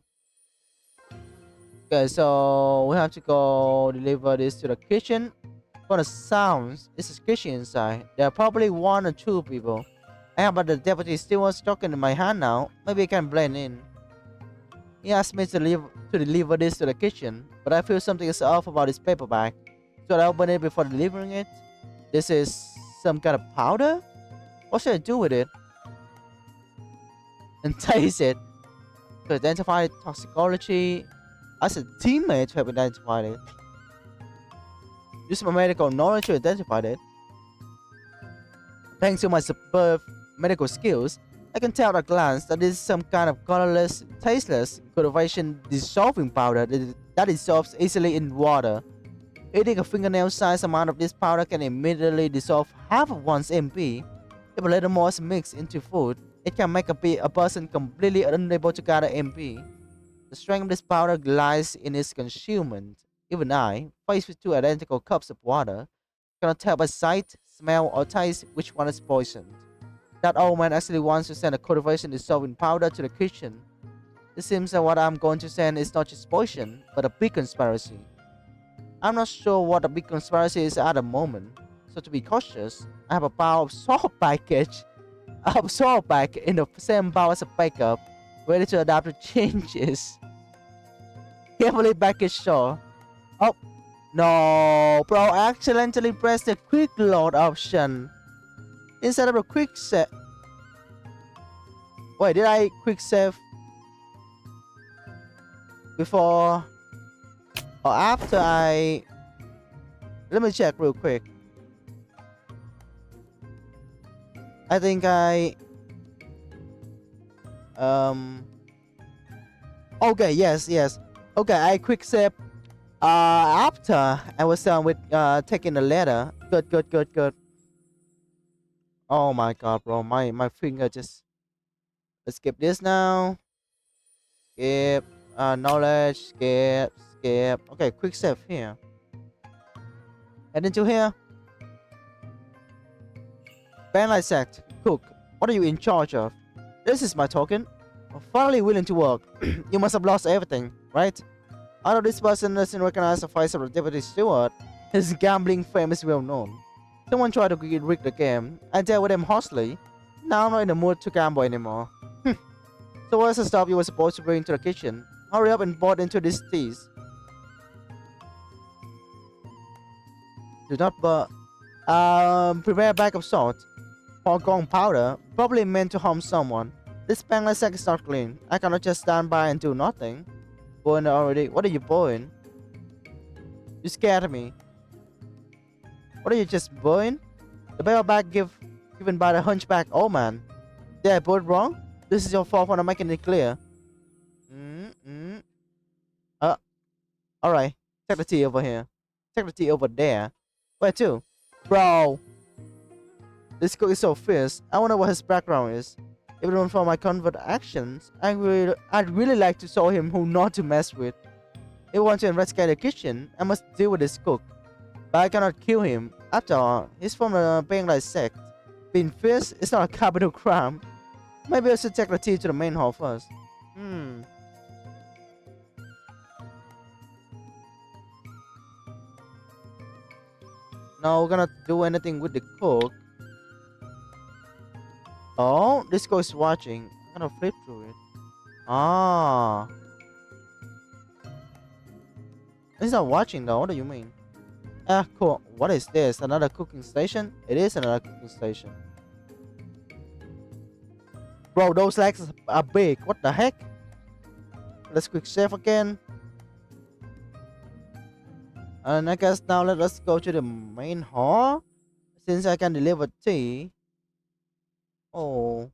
Okay, so we have to go deliver this to the kitchen. From the sounds, it's a kitchen inside. There are probably one or two people. I have the deputy steward talking in my hand now. Maybe I can blend in. He asked me to deliver this to the kitchen, but I feel something is off about this paper bag. Should I open it before delivering it? This is some kind of powder? What should I do with it? And taste it. To identify toxicology. As a teammate to have identified it. Use my medical knowledge to identify it. Thanks to my superb medical skills, I can tell at a glance that this is some kind of colorless, tasteless cultivation dissolving powder that dissolves easily in water. Eating a fingernail-sized amount of this powder can immediately dissolve half of one's MP. If a little more is mixed into food, it can make a person completely unable to gather MP. The strength of this powder lies in its concealment. Even I, faced with two identical cups of water, cannot tell by sight, smell, or taste which one is poisoned. That old man actually wants to send a cultivation dissolving powder to the kitchen. It seems that what I'm going to send is not just poison, but a big conspiracy. I'm not sure what a big conspiracy is at the moment, so to be cautious, I have a bar of salt package, of salt pack in the same bar as a backup, ready to adapt to changes. Carefully packaged salt. Oh, no, bro, I accidentally pressed the quick load option instead of a quick save. Wait, did I quick save before or after I... Let me check real quick. I think I... Okay, yes. Okay, I quick save after I was done with taking the letter. Good. Oh my god, bro. My finger just... Let's skip this now. Skip. Knowledge. Skip. Okay, quick save here. Head into here. Penglai sect. Cook. What are you in charge of? This is my token. I'm finally willing to work. You must have lost everything, right? Although this person doesn't recognize the face of the deputy steward, his gambling fame is well known. Someone tried to rig the game. I dealt with him harshly. Now I'm not in the mood to gamble anymore. So what's the stuff you were supposed to bring to the kitchen? Hurry up and board into these teas. Do not prepare a bag of salt. Pour gong powder, probably meant to harm someone. This Penglai sack is not clean. I cannot just stand by and do nothing. Boiled already. What are you boiling? You scared me. What are you just boiling? The barrel bag given by the hunchback old man. Did I boil wrong? This is your fault for not making it clear. Alright. Take the tea over here. Take the tea over there. Where to? Bro. This cook is so fierce. I wonder what his background is. If it weren't for my convert actions, I'd really like to show him who not to mess with. If I want to investigate the kitchen, I must deal with this cook. But I cannot kill him. After all, he's from the Penglai sect. Being fierce is not a capital crime. Maybe I should take the tea to the main hall first. Now we're gonna do anything with the cook. Oh, this cook is watching. I'm gonna flip through it. Ah. He's not watching though. What do you mean? Ah, cool. What is this? Another cooking station? It is another cooking station. Bro, those legs are big. What the heck? Let's quick save again. And I guess now let us go to the main hall. Since I can deliver tea. Oh.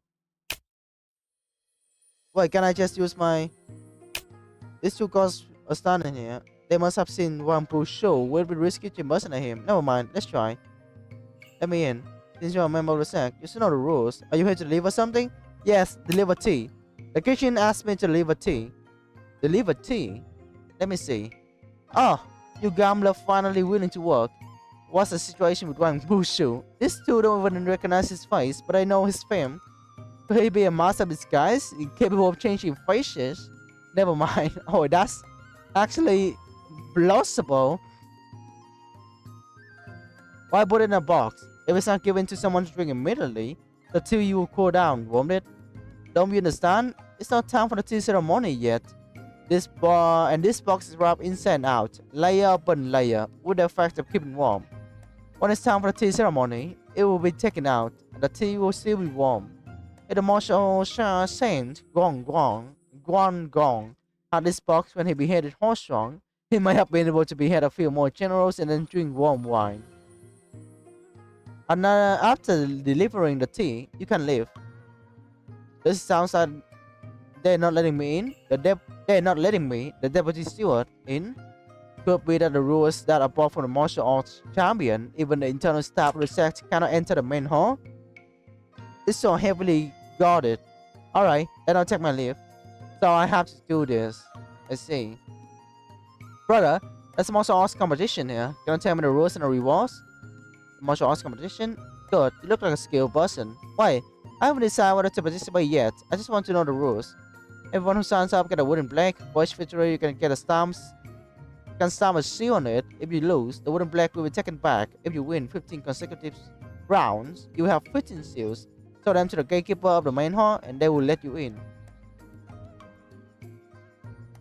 Wait, can I just use my... These two guys are standing here. They must have seen one Bruce show. Will be risky to impersonate him. Never mind, let's try. Let me in. Since you're a member of the sect, you should know the rules. Are you here to deliver something? Yes, deliver tea. The kitchen asked me to deliver tea. Deliver tea? Let me see. Oh, you gambler finally willing to work. What's the situation with Wang Bushu? These two don't even recognize his face, but I know his fame. Could he be a master of disguise, capable of changing faces? Never mind. Oh, that's actually plausible. Why put it in a box? If it's not given to someone to drink immediately, the tea will cool down, won't it? Don't you understand? It's not time for the tea ceremony yet. This box is wrapped inside and out, layer upon layer, with the effect of keeping warm. When it's time for the tea ceremony, it will be taken out, and the tea will still be warm. If the martial saint Guan had this box when he beheaded Horstrong, he might have been able to behead a few more generals and then drink warm wine. And after delivering the tea, you can leave. This sounds like they're not letting me in. They're not letting me, the deputy steward, in. Could be that the rules that apart from the martial arts champion, even the internal staff research cannot enter the main hall. It's so heavily guarded. Alright, then I'll take my leave. So I have to do this. I see. Brother, there's a martial arts competition here. Can you tell me the rules and the rewards? Martial arts competition? Good, you look like a skilled person. Why? I haven't decided whether to participate yet. I just want to know the rules. Everyone who signs up get a wooden plaque. For each victory, you can get a stamp. You can stamp a seal on it. If you lose, the wooden plaque will be taken back. If you win 15 consecutive rounds, you have 15 seals. Show them to the gatekeeper of the main hall, and they will let you in.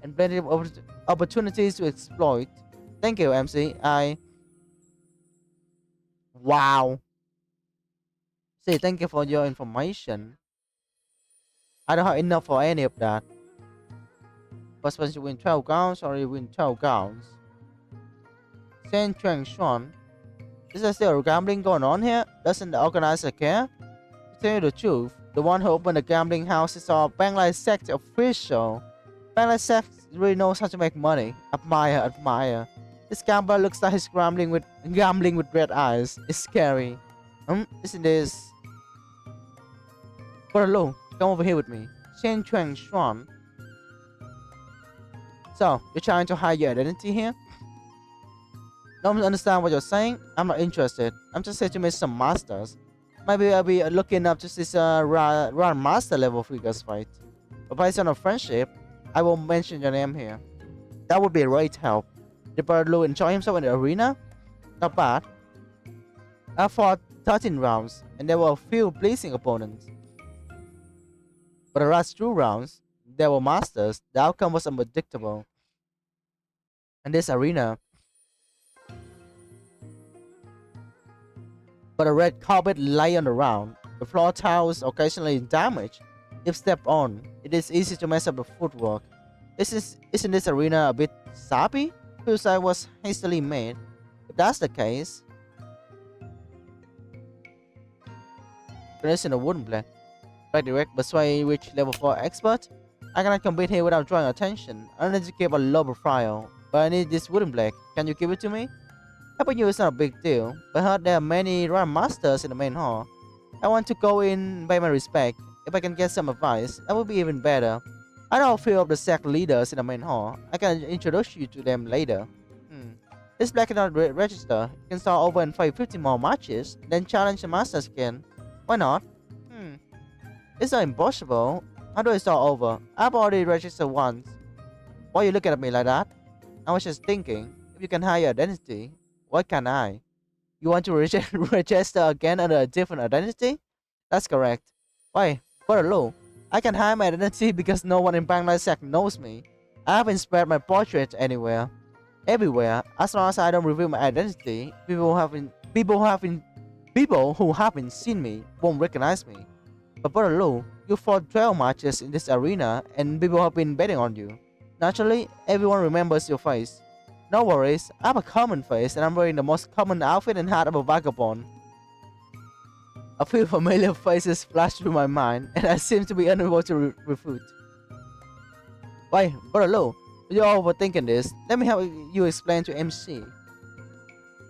And plenty of opportunities to exploit. Thank you, MC. Wow. Say thank you for your information. I don't have enough for any of that. But once you win 12 gowns or you win 12 gowns. Shen Chuang Xuan. Is there still gambling going on here? Doesn't the organizer care? To tell you the truth, the one who opened the gambling house is our Penglai sect official. Penglai sect really knows how to make money. Admire, admire. This gambler looks like he's gambling with red eyes. It's scary. Isn't this? Hello, come over here with me. Shen Chuang Xuan. So, you're trying to hide your identity here? Don't understand what you're saying? I'm not interested. I'm just here to make some masters. Maybe I'll be looking up to this run master level figures fight. But based on our friendship, I won't mention your name here. That would be a great help. Did Brother Lu enjoy himself in the arena? Not bad. I fought 13 rounds, and there were a few pleasing opponents. But the last 2 rounds, there were masters. The outcome was unpredictable. In this arena, but a red carpet lay on the ground. The floor tiles occasionally damaged. If stepped on, it is easy to mess up the footwork. Isn't this arena a bit sappy? Feels like it was hastily made. If that's the case, finish in a wooden block. Like direct persuade which level 4 expert. I cannot compete here without drawing attention. I need to keep a low profile, but I need this wooden block. Can you give it to me? Helping you is not a big deal, but I heard there are many run masters in the main hall. I want to go in and pay my respect. If I can get some advice, that would be even better. I know a few of the sect leaders in the main hall. I can introduce you to them later. This black cannot register. You can start over and fight 50 more matches, then challenge the masters again. Why not? It's not impossible. How do I start over? I've already registered once. Why are you looking at me like that? I was just thinking, if you can hide your identity, why can't I? You want to register again under a different identity? That's correct. Why? Brother Lu, I can hide my identity because no one in Penglai sect knows me. I haven't spread my portrait anywhere. Everywhere. As long as I don't reveal my identity, people who haven't seen me won't recognize me. But Brother Lu, you fought 12 matches in this arena and people have been betting on you. Naturally, everyone remembers your face. No worries, I have a common face and I'm wearing the most common outfit and hat of a vagabond. A few familiar faces flash through my mind and I seem to be unable to refute. Why, Brother Lu, you're overthinking this. Let me help you explain to MC.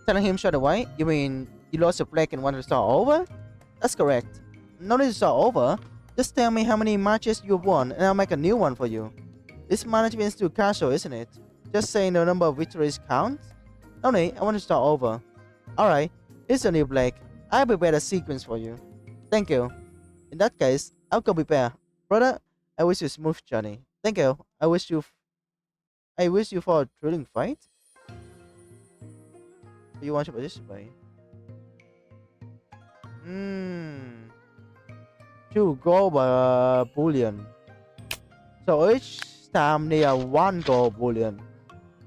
Telling him straight away? You mean you lost your plaque and want to start over? That's correct. No need to start over. Just tell me how many matches you've won and I'll make a new one for you. This management's too casual, isn't it? Just saying the number of victories counts? No need, I want to start over. Alright, here's a new plaque. I prepared a sequence for you. Thank you. In that case, I'll go prepare. Brother, I wish you a smooth journey. Thank you. I wish you for a thrilling fight. Do you want to participate? 2 gold bullion. So each time they are 1 gold bullion.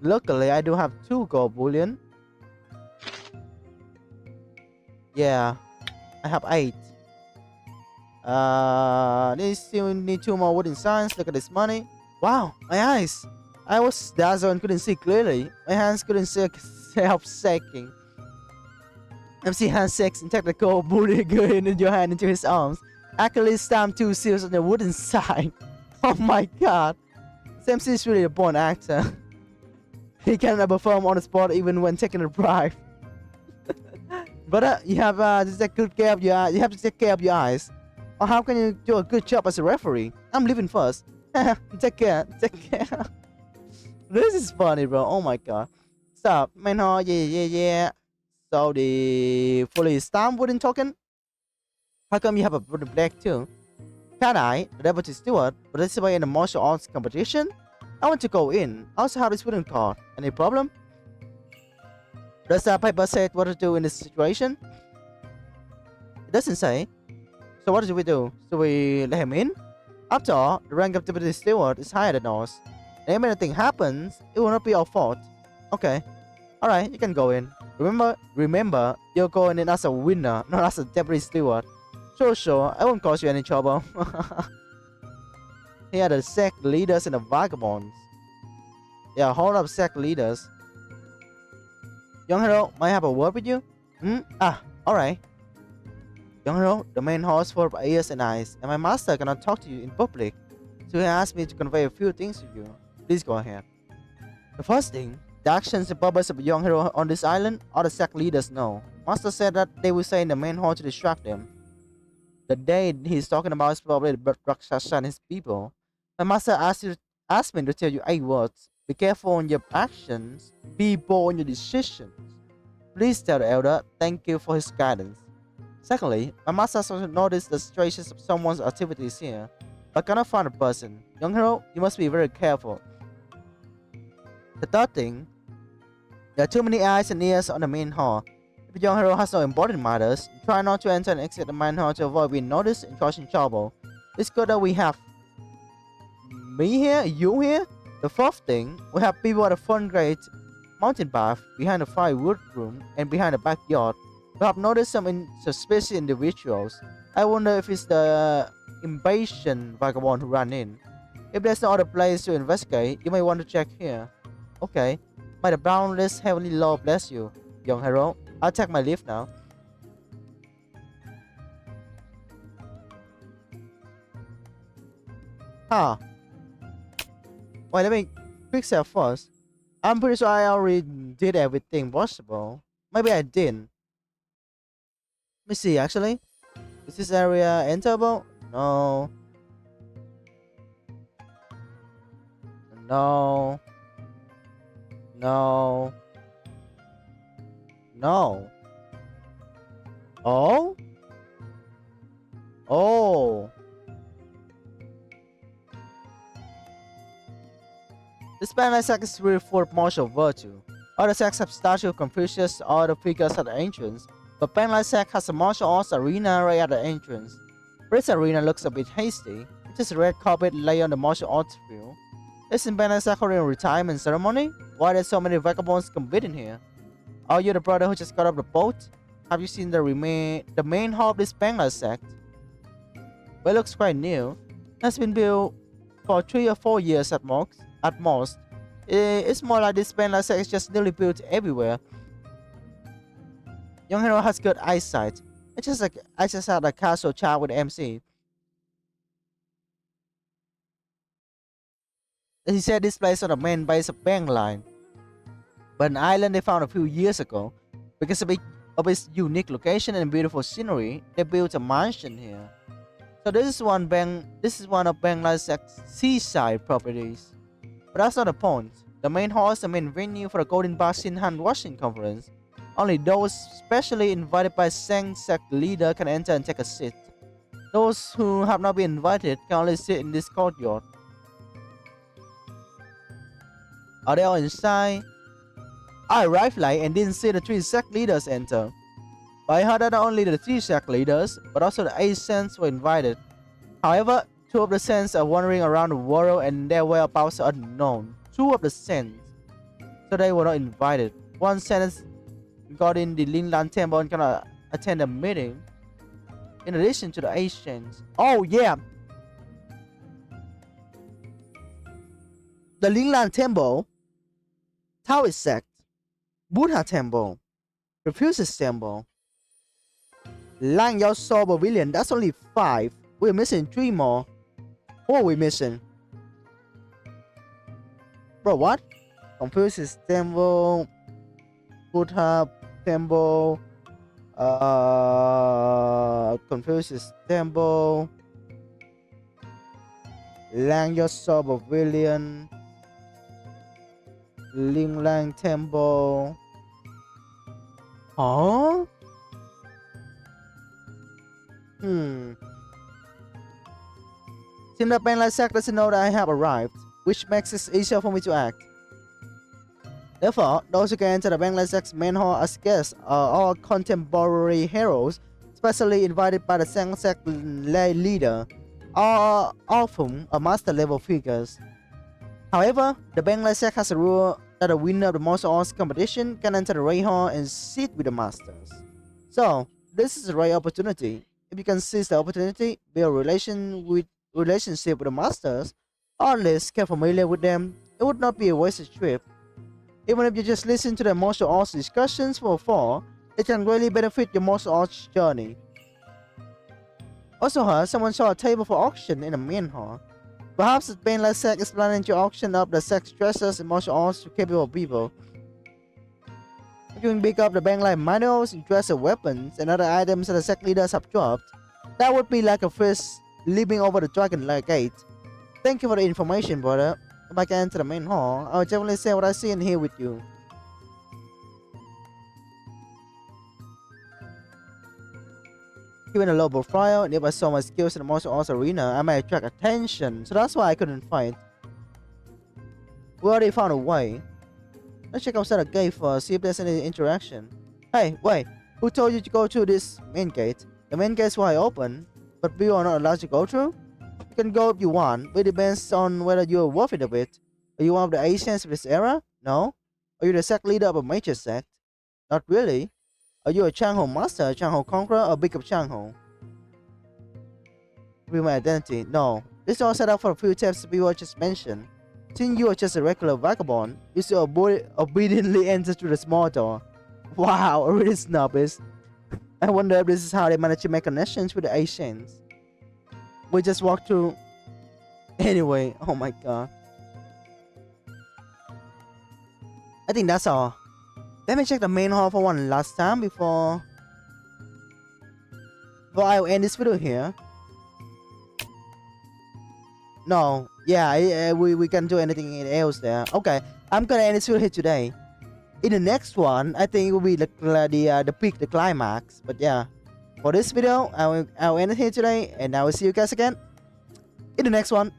Luckily, I do have 2 gold bullion. Yeah, I have 8. They still need 2 more wooden signs. Look at this money. Wow, my eyes. I was dazzled and couldn't see clearly. My hands couldn't help shaking. MC has sex and technical booty girl in your hand into his arms. Accurately stamped two seals on the wooden side. Oh my god. This MC is really a born actor. He cannot perform on the spot even when taking a bribe. But you have to take good care of your eyes. You have to take care of your eyes. Or how can you do a good job as a referee? I'm leaving first. Take care. Take care. This is funny, bro. Oh my god. Stop. Man, oh, yeah. So the fully stamped wooden token? How come you have a wooden black too? Can I, the deputy steward, participate in a martial arts competition? I want to go in. I also have this wooden card. Any problem? Does the paper say what to do in this situation? It doesn't say. So what do we do? So we let him in? After all, the rank of deputy steward is higher than ours. And if anything happens, it will not be our fault. Okay. Alright, you can go in. Remember, you're going in as a winner, not as a deputy steward. Sure, I won't cause you any trouble. Here are the sect leaders and the vagabonds. Yeah, hold up sect leaders. Young hero, may I have a word with you? Alright. Young hero, the main horse for ears and eyes, and my master cannot talk to you in public. So he asked me to convey a few things to you. Please go ahead. The first thing, the actions and purpose of a young hero on this island, all the sect leaders know. Master said that they will say in the main hall to distract them. The day he's talking about is probably the Rakshasa and his people. My master asked me to tell you 8 words. Be careful in your actions. Be bold in your decisions. Please tell the elder thank you for his guidance. Secondly, my master has also noticed the traces of someone's activities here, but cannot find a person. Young hero, you must be very careful. The third thing, there are too many eyes and ears on the main hall. If the young hero has no important matters, try not to enter and exit the main hall to avoid being noticed and causing trouble. It's good that we have me here, you here. The fourth thing, we have people at the front gate, mountain path, behind the firewood room, and behind the backyard. We have noticed some suspicious individuals. I wonder if it's the invasion vagabond who ran in. If there's no other place to investigate, you may want to check here. Okay. May the boundless heavenly Lord bless you, young hero. I'll take my leave now. Huh. Wait, let me fix that first. I'm pretty sure I already did everything possible. Maybe I didn't. Let me see, actually. Is this area enterable? No. No. No. No. Oh? Oh. This Penglai sect is really full of martial virtue. Other sects have statues of Confucius or other figures at the entrance, but Penglai sect has a martial arts arena right at the entrance. This arena looks a bit hasty. Just a red carpet lay on the martial arts field. Isn't Penglai sect holding a retirement ceremony? Why are there so many vagabonds competing here? Are you the brother who just got off the boat? Have you seen the main hall of this Penglai sect? Well, it looks quite new. It has been built for 3 or 4 years at most. It's more like this Penglai sect is just newly built everywhere. Young hero has good eyesight. It's just like I just had a casual chat with MC. He said this place on the main base of Penglai, but an island they found a few years ago. Because of its unique location and beautiful scenery, they built a mansion here. So this is one of Penglai's seaside properties. But that's not the point. The main hall is the main venue for the Golden Basin Hand Washing Conference. Only those specially invited by Sang sect leader can enter and take a seat. Those who have not been invited can only sit in this courtyard. Are they all inside? I arrived late and didn't see the 3 sect leaders enter. But I heard that not only the 3 sect leaders, but also the 8 saints were invited. However, 2 of the saints are wandering around the world and their whereabouts are unknown. 2 of the saints. So they were not invited. One saint got in the Linlan temple and cannot attend a meeting. In addition to the 8 saints. Oh yeah! The Linlan temple, Taoist sect, Buddha temple, Confucius temple, Lang Yao Soul Pavilion, that's only 5. We're missing 3 more. What are we missing? Bro, what? Confucius Temple, Buddha Temple, Confucius Temple, Lang Yao Soul Pavilion, Ling Lang Temple. Huh? Seems that Penglai Sect doesn't know that I have arrived, which makes it easier for me to act. Therefore, those who can enter the Penglai Sect's main hall as guests are all contemporary heroes, specially invited by the sect lay leader, all of whom are master level figures. However, the Penglai Sect has a rule that the winner of the martial arts competition can enter the Ray Hall and sit with the masters. So, this is a rare opportunity. If you can seize the opportunity, build a relationship with the masters, or at least get familiar with them, it would not be a wasted trip. Even if you just listen to the martial arts discussions for fun, it can really benefit your martial arts journey. Also heard someone saw a table for auction in the main hall. Perhaps the Penglai Sect is planning to auction up the sect's treasures and martial arts to capable people. If you can pick up the Penglai manuals, dresser weapons, and other items that the sect leaders have dropped, that would be like a fish leaping over the dragon gate. Thank you for the information, brother. If I can enter the main hall, I'll definitely say what I see and hear with you. Given a low profile, and if I saw my skills in the martial arts arena, I might attract attention, so that's why I couldn't fight. We already found a way. Let's check outside the gate first, see if there's any interaction. Hey, wait, who told you to go through this main gate? The main gate's wide open, but people are not allowed to go through? You can go if you want, but it depends on whether you're worth it of it. Are you one of the Asians of this era? No? Are you the sect leader of a major sect? Not really. Are you a Changho master, Changho conqueror, or Bishop Changho? Reveal my identity. No. This is all set up for a few tips people just mentioned. Since you are just a regular vagabond, you should obediently enter through the small door. Wow, a really snobbish. I wonder if this is how they manage to make connections with the Asians. We just walked through. Anyway, oh my god. I think that's all. Let me check the main hall for one last time before I end this video here. No, yeah, we can do anything else there. Okay, I'm gonna end this video here today. In the next one, I think it will be the peak, the climax. But yeah, for this video, I'll end it here today, and I will see you guys again in the next one.